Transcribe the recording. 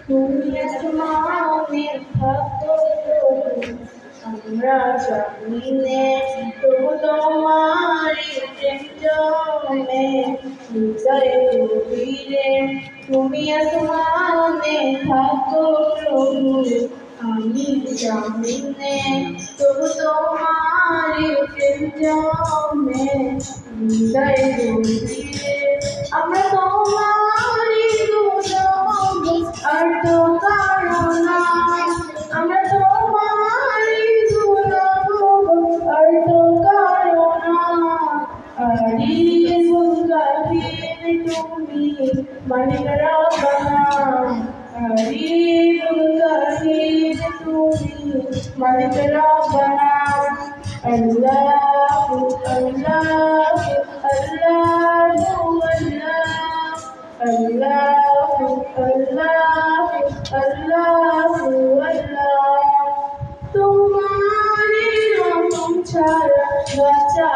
তুমি আসমানে থাকো আমরা জানিনে তবু তোমারি প্রেম জমে হৃদয়ে গভীরে। তুমি আসমানে থাকো প্রভু আমি জানিনে তবু তোমারি প্রেম জমে হৃদয়ে গভীরে। আমরা তোমারি দুর্লভ আর তো কারো না, আমরা তোমারি দুর্লভ আর তো কারো না। আলিমুল গাফির তুমি মালিক রব্বানা, আলিমুল গাফির তুমি মালিক রব্বানা। আল্লাহু আল্লাহু আল্লাহু আল্লাহু আল্লাহু আল্লাহু আল্লাহ। তোমারি রকম ছাড়া বাঁচা